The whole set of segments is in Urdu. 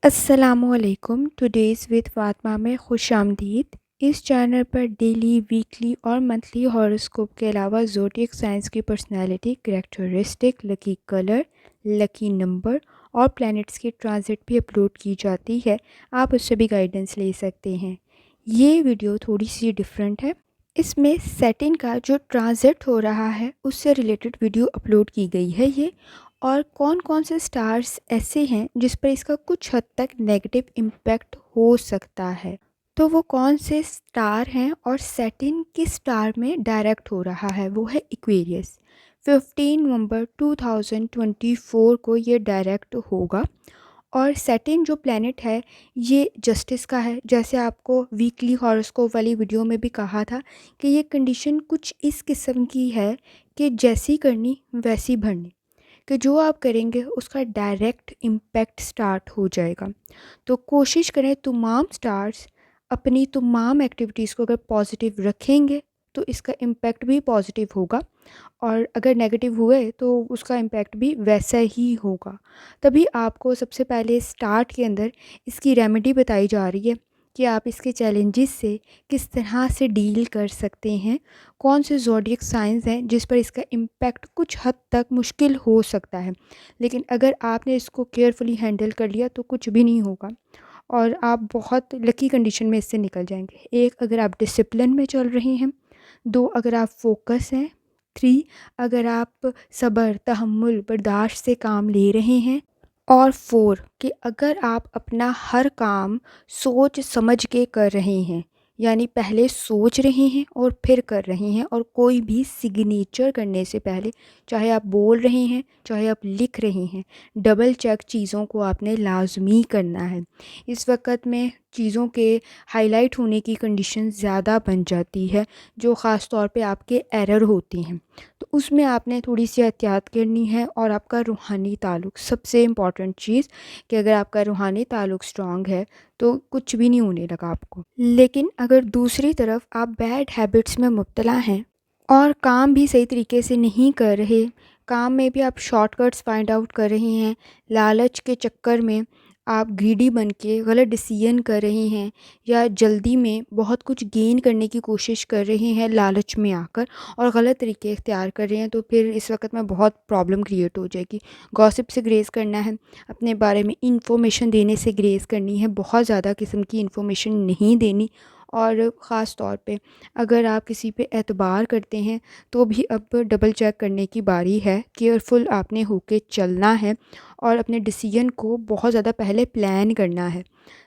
السلام علیکم، ٹوڈیز وتھ فاطمہ میں خوش آمدید۔ اس چینل پر ڈیلی، ویکلی اور منتھلی ہاروسکوپ کے علاوہ زوڈیک سائنس کی پرسنالٹی، کریکٹرسٹک، لکی کلر، لکی نمبر اور پلینٹس کی ٹرانزٹ بھی اپلوڈ کی جاتی ہے۔ آپ اس سے بھی گائیڈنس لے سکتے ہیں۔ یہ ویڈیو تھوڑی سی ڈیفرنٹ ہے۔ اس میں سیٹن کا جو ٹرانزٹ ہو رہا ہے اس سے ریلیٹڈ ویڈیو اپلوڈ کی گئی ہے یہ، اور کون کون سے سٹارز ایسے ہیں جس پر اس کا کچھ حد تک نیگیٹو امپیکٹ ہو سکتا ہے، تو وہ کون سے سٹار ہیں اور سیٹن کس سٹار میں ڈائریکٹ ہو رہا ہے، وہ ہے ایکویریس۔ 15 نومبر 2024 کو یہ ڈائریکٹ ہوگا، اور سیٹن جو پلینٹ ہے یہ جسٹس کا ہے۔ جیسے آپ کو ویکلی ہاروسکوپ والی ویڈیو میں بھی کہا تھا کہ یہ کنڈیشن کچھ اس قسم کی ہے کہ جیسی کرنی ویسی بھرنی، کہ جو آپ کریں گے اس کا ڈائریکٹ امپیکٹ سٹارٹ ہو جائے گا۔ تو کوشش کریں تمام سٹارز اپنی تمام ایکٹیویٹیز کو اگر پازیٹیو رکھیں گے تو اس کا امپیکٹ بھی پازیٹیو ہوگا، اور اگر نیگیٹیو ہوئے تو اس کا امپیکٹ بھی ویسا ہی ہوگا۔ تبھی آپ کو سب سے پہلے سٹارٹ کے اندر اس کی ریمیڈی بتائی جا رہی ہے کہ آپ اس کے چیلنجز سے کس طرح سے ڈیل کر سکتے ہیں، کون سے زوڈیک سائنز ہیں جس پر اس کا امپیکٹ کچھ حد تک مشکل ہو سکتا ہے، لیکن اگر آپ نے اس کو کیئرفلی ہینڈل کر لیا تو کچھ بھی نہیں ہوگا، اور آپ بہت لکی کنڈیشن میں اس سے نکل جائیں گے۔ 1، اگر آپ ڈسپلن میں چل رہے ہیں۔ 2، اگر آپ فوکس ہیں۔ 3، اگر آپ صبر، تحمل، برداشت سے کام لے رہے ہیں۔ اور 4، کہ اگر آپ اپنا ہر کام سوچ سمجھ کے کر رہے ہیں، یعنی پہلے سوچ رہے ہیں اور پھر کر رہے ہیں، اور کوئی بھی سگنیچر کرنے سے پہلے، چاہے آپ بول رہے ہیں چاہے آپ لکھ رہے ہیں، ڈبل چیک چیزوں کو آپ نے لازمی کرنا ہے۔ اس وقت میں چیزوں کے ہائی لائٹ ہونے کی کنڈیشن زیادہ بن جاتی ہے، جو خاص طور پہ آپ کے ایرر ہوتے ہیں، تو اس میں آپ نے تھوڑی سی احتیاط کرنی ہے۔ اور آپ کا روحانی تعلق سب سے امپورٹنٹ چیز، کہ اگر آپ کا روحانی تعلق اسٹرانگ ہے تو کچھ بھی نہیں ہونے لگا آپ کو۔ لیکن اگر دوسری طرف آپ بیڈ ہیبٹس میں مبتلا ہیں اور کام بھی صحیح طریقے سے نہیں کر رہے، کام میں بھی آپ شارٹ کٹس فائنڈ آؤٹ کر رہے ہیں، لالچ کے چکر میں آپ گریڈی بن کے غلط ڈیسیژن کر رہے ہیں، یا جلدی میں بہت کچھ گین کرنے کی کوشش کر رہے ہیں لالچ میں آ کر، اور غلط طریقے اختیار کر رہے ہیں، تو پھر اس وقت میں بہت پرابلم کریٹ ہو جائے گی۔ گاسپ سے گریز کرنا ہے، اپنے بارے میں انفارمیشن دینے سے گریز کرنی ہے، بہت زیادہ قسم کی انفارمیشن نہیں دینی۔ اور خاص طور پہ اگر آپ کسی پہ اعتبار کرتے ہیں تو بھی اب ڈبل چیک کرنے کی باری ہے، کیئرفل آپ نے ہو کے چلنا ہے، اور اپنے ڈیسیژن کو بہت زیادہ پہلے پلان کرنا ہے۔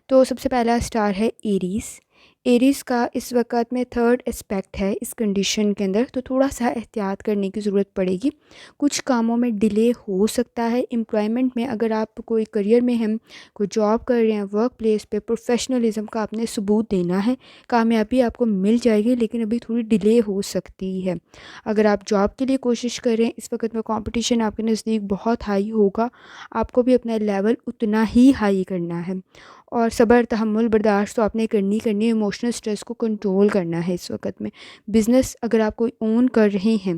تو سب سے پہلا سٹار ہے ایریز۔ ایریز کا اس وقت میں 3rd اسپیکٹ ہے اس کنڈیشن کے اندر، تو تھوڑا سا احتیاط کرنے کی ضرورت پڑے گی۔ کچھ کاموں میں ڈیلے ہو سکتا ہے، امپلائمنٹ میں اگر آپ کوئی کریئر میں ہیں، کوئی جاب کر رہے ہیں، ورک پلیس پہ پروفیشنلزم کا آپ نے ثبوت دینا ہے، کامیابی آپ کو مل جائے گی، لیکن ابھی تھوڑی ڈیلے ہو سکتی ہے۔ اگر آپ جاب کے لیے کوشش کر رہے ہیں، اس وقت میں کمپٹیشن آپ کے نزدیک بہت ہائی ہوگا، آپ کو بھی اپنا لیول اتنا ہی ہائی کرنا ہے، اور صبر، تحمل، برداشت تو آپ نے کرنی ہے، ایموشنل سٹریس کو کنٹرول کرنا ہے اس وقت میں۔ بزنس اگر آپ کوئی اون کر رہے ہیں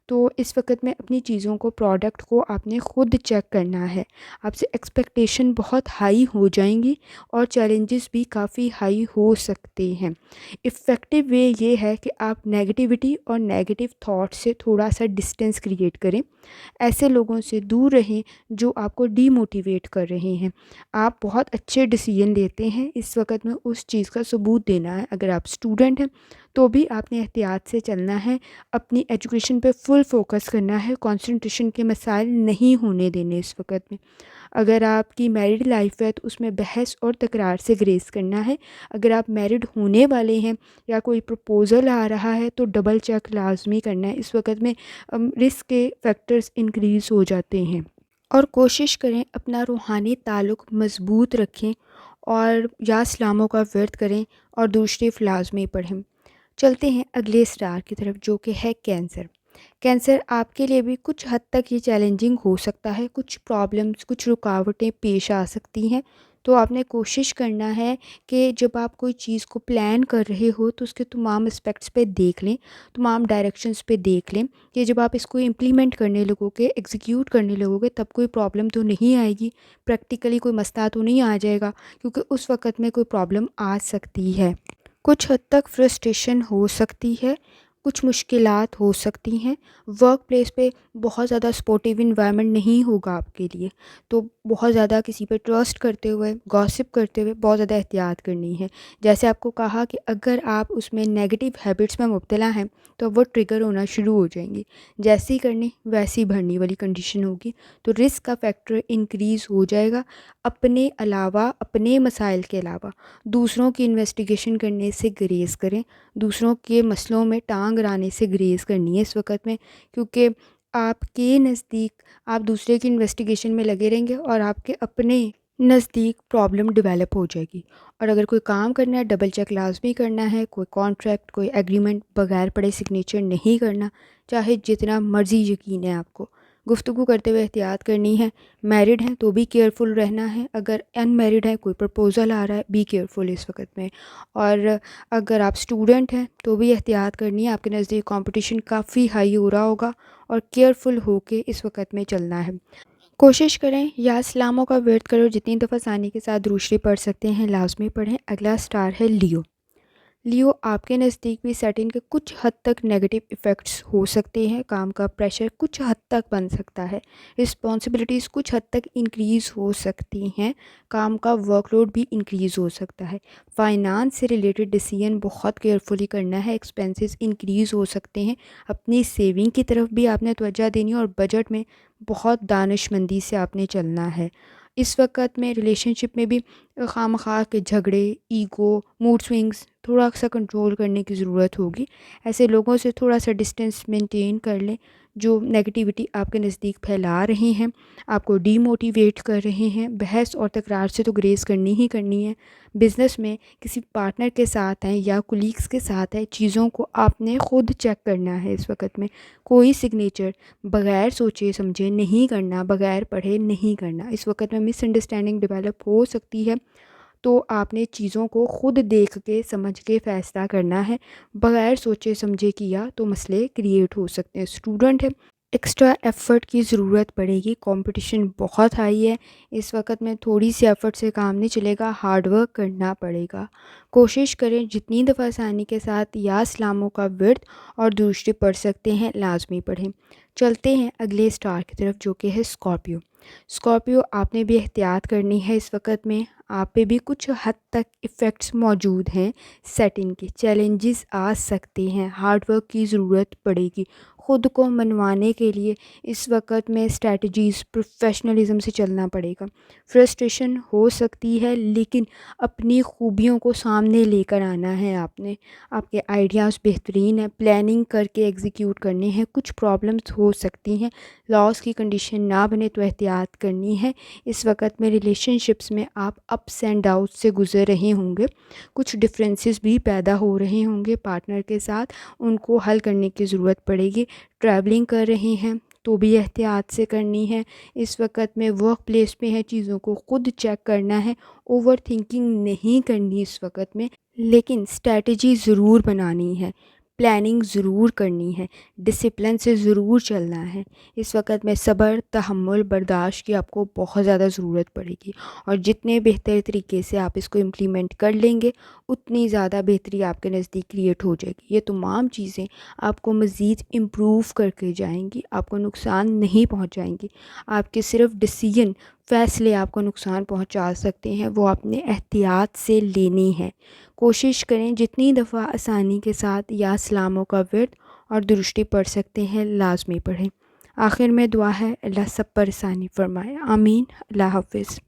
تو اس وقت میں اپنی چیزوں کو، پروڈکٹ کو آپ نے خود چیک کرنا ہے۔ آپ سے ایکسپیکٹیشن بہت ہائی ہو جائیں گی، اور چیلنجز بھی کافی ہائی ہو سکتے ہیں۔ افیکٹو وے یہ ہے کہ آپ نیگیٹیوٹی اور نیگیٹو تھاٹ سے تھوڑا سا ڈسٹینس کریٹ کریں، ایسے لوگوں سے دور رہیں جو آپ کو ڈی موٹیویٹ کر رہے ہیں۔ آپ بہت اچھے ڈیسیژن لیتے ہیں، اس وقت میں اس چیز کا ثبوت دینا ہے۔ اگر آپ اسٹوڈنٹ ہیں تو بھی آپ نے احتیاط سے چلنا ہے، اپنی ایجوکیشن پہ فل فوکس کرنا ہے، کنسنٹریشن کے مسائل نہیں ہونے دینے اس وقت میں۔ اگر آپ کی میرڈ لائف ہے تو اس میں بحث اور تکرار سے گریز کرنا ہے۔ اگر آپ میرڈ ہونے والے ہیں یا کوئی پروپوزل آ رہا ہے تو ڈبل چیک لازمی کرنا ہے، اس وقت میں رسک کے فیکٹرز انکریز ہو جاتے ہیں۔ اور کوشش کریں اپنا روحانی تعلق مضبوط رکھیں، اور یا اسلاموں کا ورد کریں اور دوسری لازمی پڑھیں۔ چلتے ہیں اگلے سٹار کی طرف جو کہ ہے کینسر۔ کینسر آپ کے لیے بھی کچھ حد تک یہ چیلنجنگ ہو سکتا ہے، کچھ پرابلمس، کچھ رکاوٹیں پیش آ سکتی ہیں، تو آپ نے کوشش کرنا ہے کہ جب آپ کوئی چیز کو پلان کر رہے ہو تو اس کے تمام اسپیکٹس پہ دیکھ لیں، تمام ڈائریکشنز پہ دیکھ لیں کہ جب آپ اس کو امپلیمنٹ کرنے لگو گے، ایگزیکیوٹ کرنے لگو گے، تب کوئی پرابلم تو نہیں آئے گی، پریکٹیکلی کوئی مسئلہ تو نہیں آ جائے گا، کیونکہ اس وقت میں کوئی پرابلم آ سکتی ہے۔ کچھ حد تک فرسٹریشن ہو سکتی ہے، کچھ مشکلات ہو سکتی ہیں، ورک پلیس پہ بہت زیادہ سپورٹیو انوائرمنٹ نہیں ہوگا آپ کے لیے، تو بہت زیادہ کسی پہ ٹرسٹ کرتے ہوئے، گاسپ کرتے ہوئے بہت زیادہ احتیاط کرنی ہے۔ جیسے آپ کو کہا کہ اگر آپ اس میں نیگیٹو ہیبٹس میں مبتلا ہیں تو وہ ٹریگر ہونا شروع ہو جائیں گی، جیسی کرنی ویسی بھرنی والی کنڈیشن ہوگی، تو رسک کا فیکٹر انکریز ہو جائے گا۔ اپنے علاوہ، اپنے مسائل کے علاوہ دوسروں کی انویسٹیگیشن کرنے سے گریز کریں، دوسروں کے مسئلوں میں ٹانگ اڑانے سے گریز کرنی ہے اس وقت میں، کیونکہ آپ کے نزدیک آپ دوسرے کی انویسٹیگیشن میں لگے رہیں گے اور آپ کے اپنے نزدیک پرابلم ڈیولپ ہو جائے گی۔ اور اگر کوئی کام کرنا ہے ڈبل چیک لازمی کرنا ہے، کوئی کانٹریکٹ، کوئی ایگریمنٹ بغیر پڑھے سگنیچر نہیں کرنا، چاہے جتنا مرضی یقین ہے آپ کو۔ گفتگو کرتے ہوئے احتیاط کرنی ہے، میرڈ ہیں تو بھی کیئرفل رہنا ہے، اگر ان میرڈ ہے کوئی پرپوزل آ رہا ہے بی کیئرفل اس وقت میں، اور اگر آپ اسٹوڈنٹ ہیں تو بھی احتیاط کرنی ہے، آپ کے نزدیک کمپٹیشن کافی ہائی ہو رہا ہوگا اور کیئرفل ہو کے اس وقت میں چلنا ہے۔ کوشش کریں یا اسلاموں کا ورد کرو، جتنی دفعہ ثانی کے ساتھ دروشری پڑھ سکتے ہیں لازمی پڑھیں۔ اگلا سٹار ہے لیو۔ لیو آپ کے نزدیک بھی سیٹنگ کے کچھ حد تک نیگیٹو ایفیکٹس ہو سکتے ہیں، کام کا پریشر کچھ حد تک بن سکتا ہے، رسپانسبلٹیز کچھ حد تک انکریز ہو سکتی ہیں، کام کا ورک لوڈ بھی انکریز ہو سکتا ہے، فائنانس سے ریلیٹڈ ڈیسیژن بہت کیئرفلی کرنا ہے، ایکسپینسز انکریز ہو سکتے ہیں، اپنی سیونگ کی طرف بھی آپ نے توجہ دینی ہے اور بجٹ میں بہت دانش مندی سے آپ نے چلنا ہے۔ اس وقت میں ریلیشن شپ میں بھی خواہ مخواہ کے جھگڑے، ایگو، موڈ سوئنگز تھوڑا سا کنٹرول کرنے کی ضرورت ہوگی۔ ایسے لوگوں سے تھوڑا سا ڈسٹینس مینٹین کر لیں جو نیگیٹیوٹی آپ کے نزدیک پھیلا رہے ہیں، آپ کو ڈی موٹیویٹ کر رہے ہیں۔ بحث اور تکرار سے تو گریز کرنی ہی کرنی ہے۔ بزنس میں کسی پارٹنر کے ساتھ ہیں یا کولیگز کے ساتھ ہیں، چیزوں کو آپ نے خود چیک کرنا ہے اس وقت میں، کوئی سگنیچر بغیر سوچے سمجھے نہیں کرنا، بغیر پڑھے نہیں کرنا۔ اس وقت میں مس انڈرسٹینڈنگ ڈیولپ ہو سکتی ہے، تو آپ نے چیزوں کو خود دیکھ کے سمجھ کے فیصلہ کرنا ہے، بغیر سوچے سمجھے کیا تو مسئلے کریٹ ہو سکتے ہیں۔ اسٹوڈنٹ ہے، ایکسٹرا ایفرٹ کی ضرورت پڑے گی، کمپٹیشن بہت ہائی ہے، اس وقت میں تھوڑی سی ایفرٹ سے کام نہیں چلے گا، ہارڈ ورک کرنا پڑے گا۔ کوشش کریں جتنی دفعہ ثانی کے ساتھ یا اسلاموں کا ورد اور دوسری پڑھ سکتے ہیں لازمی پڑھیں۔ چلتے ہیں اگلے سٹار کی طرف جو کہ ہے اسکارپیو۔ اسکارپیو آپ نے بھی احتیاط کرنی ہے اس وقت میں، آپ پہ بھی کچھ حد تک ایفیکٹس موجود ہیں، سیٹنگ کے چیلنجز آ سکتے ہیں، ہارڈ ورک کی ضرورت پڑے گی۔ خود کو منوانے کے لیے اس وقت میں اسٹریٹجیز پروفیشنلزم سے چلنا پڑے گا۔ فرسٹریشن ہو سکتی ہے لیکن اپنی خوبیوں کو سامنے لے کر آنا ہے، آپ کے آئیڈیاز بہترین ہیں، پلاننگ کر کے ایگزیکیوٹ کرنے ہیں، کچھ پرابلمس ہو سکتی ہیں، لاس کی کنڈیشن نہ بنے تو احتیاط کرنی ہے۔ اس وقت میں ریلیشن شپس میں آپ اپس اینڈ ڈاؤنس سے گزر رہے ہوں گے، کچھ ڈفرینسز بھی پیدا ہو رہے ہوں گے پارٹنر کے ساتھ، ان کو حل کرنے کی ضرورت پڑے گی۔ ٹریولنگ کر رہے ہیں تو بھی احتیاط سے کرنی ہے۔ اس وقت میں ورک پلیس پہ ہیں، چیزوں کو خود چیک کرنا ہے، اوور تھنکنگ نہیں کرنی اس وقت میں، لیکن اسٹریٹجی ضرور بنانی ہے، پلاننگ ضرور کرنی ہے، ڈسپلن سے ضرور چلنا ہے۔ اس وقت میں صبر، تحمل، برداشت کی آپ کو بہت زیادہ ضرورت پڑے گی، اور جتنے بہتر طریقے سے آپ اس کو امپلیمنٹ کر لیں گے اتنی زیادہ بہتری آپ کے نزدیک کریٹ ہو جائے گی۔ یہ تمام چیزیں آپ کو مزید امپروو کر کے جائیں گی، آپ کو نقصان نہیں پہنچائیں گی۔ آپ کے صرف ڈیسیژن، فیصلے آپ کو نقصان پہنچا سکتے ہیں، وہ آپ نے احتیاط سے لینی ہے۔ کوشش کریں جتنی دفعہ آسانی کے ساتھ یا اسلاموں کا ورد اور درشتی پڑھ سکتے ہیں لازمی پڑھیں۔ آخر میں دعا ہے اللہ سب پر آسانی فرمائے، آمین۔ اللہ حافظ۔